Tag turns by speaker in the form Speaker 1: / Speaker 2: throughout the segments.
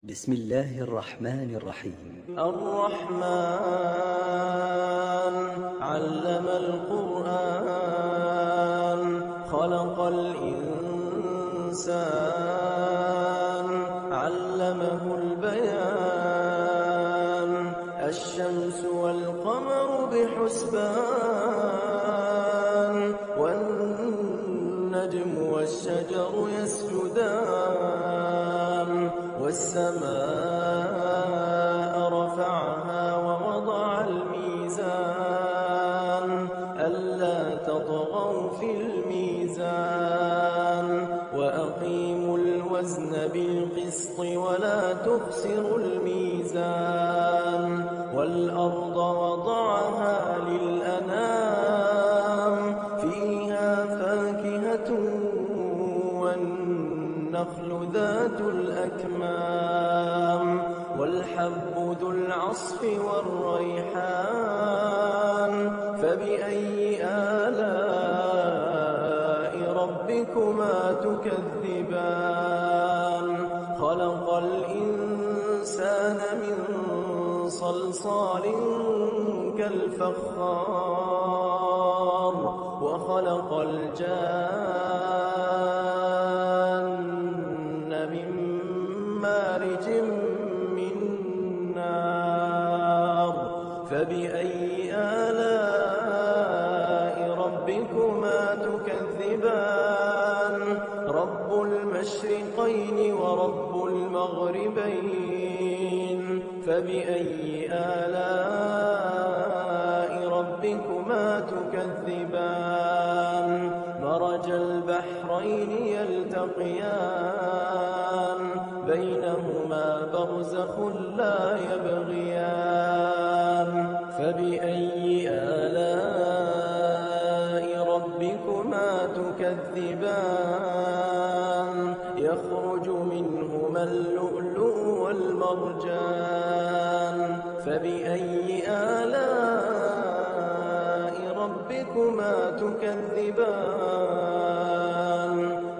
Speaker 1: بسم الله الرحمن الرحيم.
Speaker 2: الرحمن علم القرآن خلق الإنسان علمه البيان الشمس والقمر بحسبان والنجم والشجر يسجدان والسماء رفعها ووضع الميزان ألا تطغوا في الميزان وأقيموا الوزن بالقسط ولا تخسروا الميزان والأرض وضعها للأنام فيها فاكهة والنخل ذات الأكمام والحب ذو العصف والريحان فبأي آلاء ربكما تكذبان خلق الإنسان من صلصال كالفخار وخلق الجان من مارج من نار فبأي آلاء ربكما تكذبان رب المشرقين ورب المغربين فبأي آلاء ربكما تكذبان مرج البحرين يلتقيان بينهما برزخ لا يبغيان فبأي آلاء ربكما تكذبان يخرج منهما اللؤلؤ والمرجان فبأي آلاء ربكما تكذبان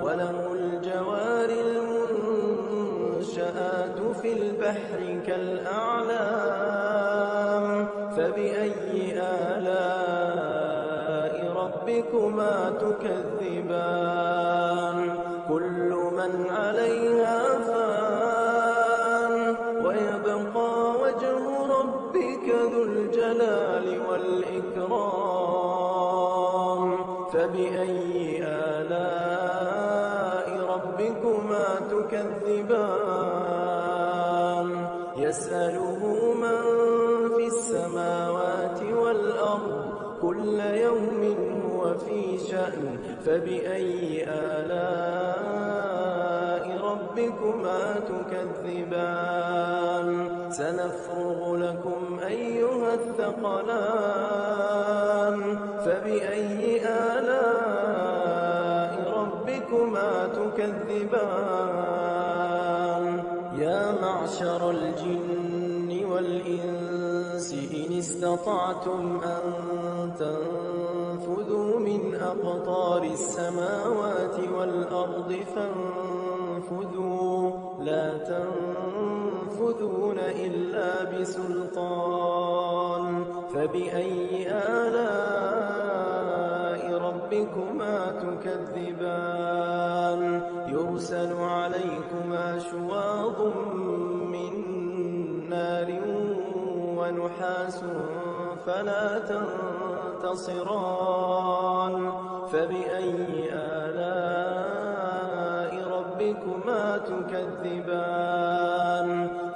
Speaker 2: وله الجوار المنشآت في البحر كالأعلام فبأي آلاء ربكما تكذبان كل من عليها فان ويبقى وجه ربك ذو الجلال والإكرام فبأي آلاء ربكما تكذبان يسأله من في السماوات والأرض كل يوم هو في شأن فبأي آلاء ربكما تكذبان سنفرغ لكم أيها الثقلان فبأي آلاء ربكما تكذبان يا معشر الجن والإنس إن استطعتم أن تنفذوا من أقطار السماوات والأرض فانفذوا لا تنفذون إلا بسلطان فبأي آلاء ربكما تكذبان يرسل عليكما شواظ من نار ونحاس فلا تنتصران فبأي آلاء ربكما تكذبان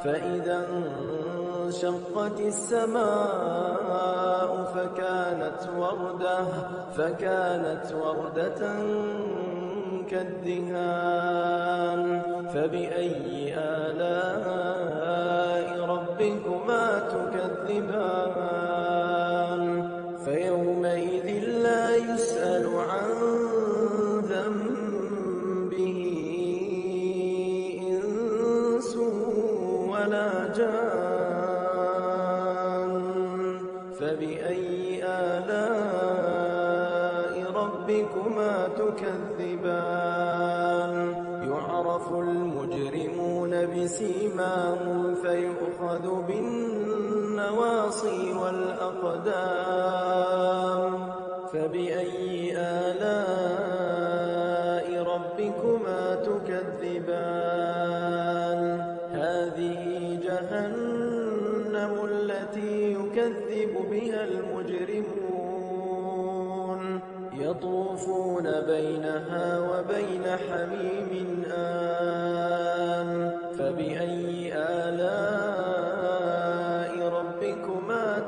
Speaker 2: فإذا انشقت السماء فكانت وردة كالدهان فبأي آلاء ربكما تكذبان فيومئذ لا يسأل عن ذنبه إنس ولا جان فبأي آلاء ربكما تكذبان يعرف المجرمون سيماهم فيؤخذ بالنواصي والأقدام فبأي آلاء ربكما تكذبان هذه جهنم التي يكذب بها المجرمون يطوفون بينها وبين حميم آن فبأي آلاء ربكما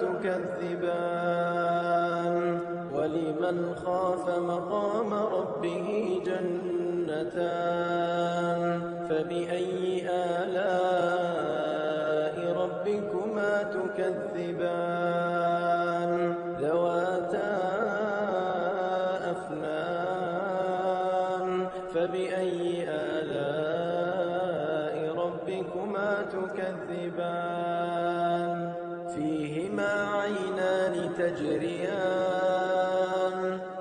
Speaker 2: تكذبان ولمن خاف مقام ربه جنتان فبأي آلاء ربكما تكذبان ذواتا أفنان فبأي آلاء ربكما تكذبان فيهما عينان تجريان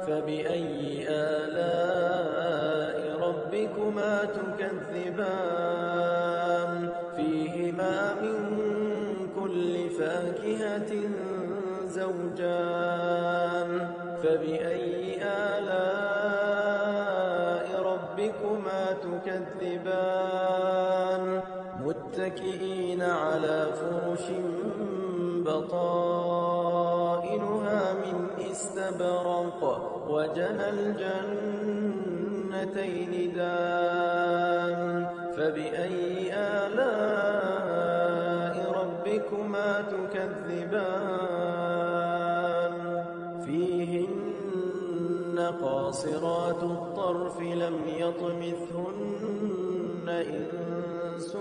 Speaker 2: فبأي آلاء ربكما تكذبان فيهما من كل فاكهة زوجان فبأي آلاء ربكما تكذبان متكئين على فرش بطائنها من استبرق وجنى الجنتين دان فبأي آلاء ربكما تكذبان فيهن قاصرات الطرف لم يطمثهن إنس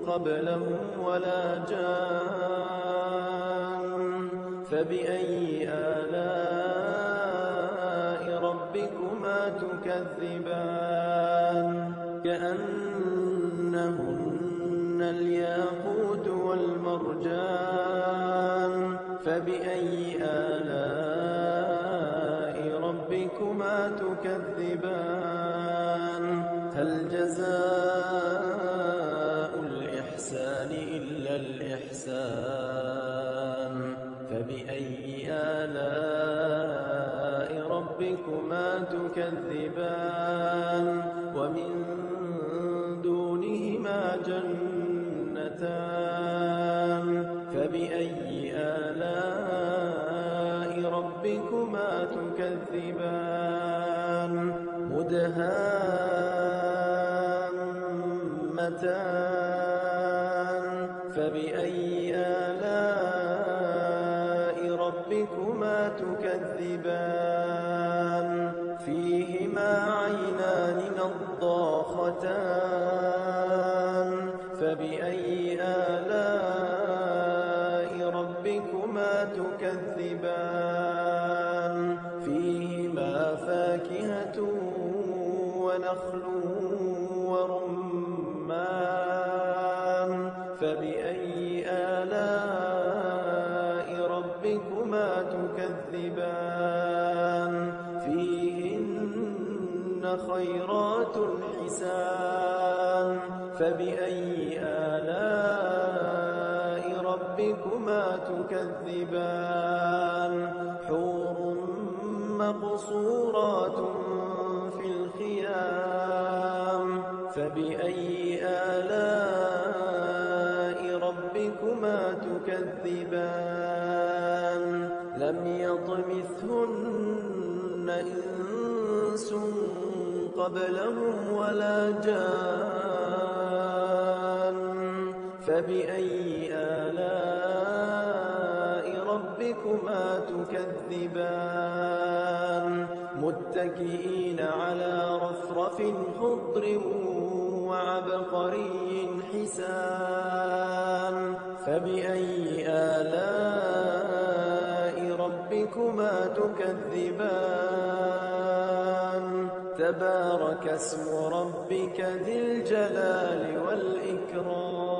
Speaker 2: قبلهم ولا جان فبأي آلاء ربكما تكذبان كأنهن الياقوت والمرجان فبأي آلاء ربكما تكذبان هل جزاء الإحسان إلا الإحسان فبأي آلاء ربكما تكذبان ومن دونهما جنتان فبأي آلاء ربكما تكذبان مدهامتان فبأي آلاء ربكما تكذبان فيهما عينان نضاختان فبأي آلاء ربكما تكذبان فيهما فاكهة ونخل ورمان فبأي آلاء ربكما تكذبان فيهن خيرات حسان فبأي آلاء ربكما تكذبان حور مقصورات في الخيام فبأي آلاء ربكما تكذبان لم يطمثهن إنس قبلهم ولا جان فبأي آلاء ربكما تكذبان متكئين على رفرف خضر وعبقري حسان فبأي آلاء ربكما تكذبان تبارك اسم ربك ذي الجلال والإكرام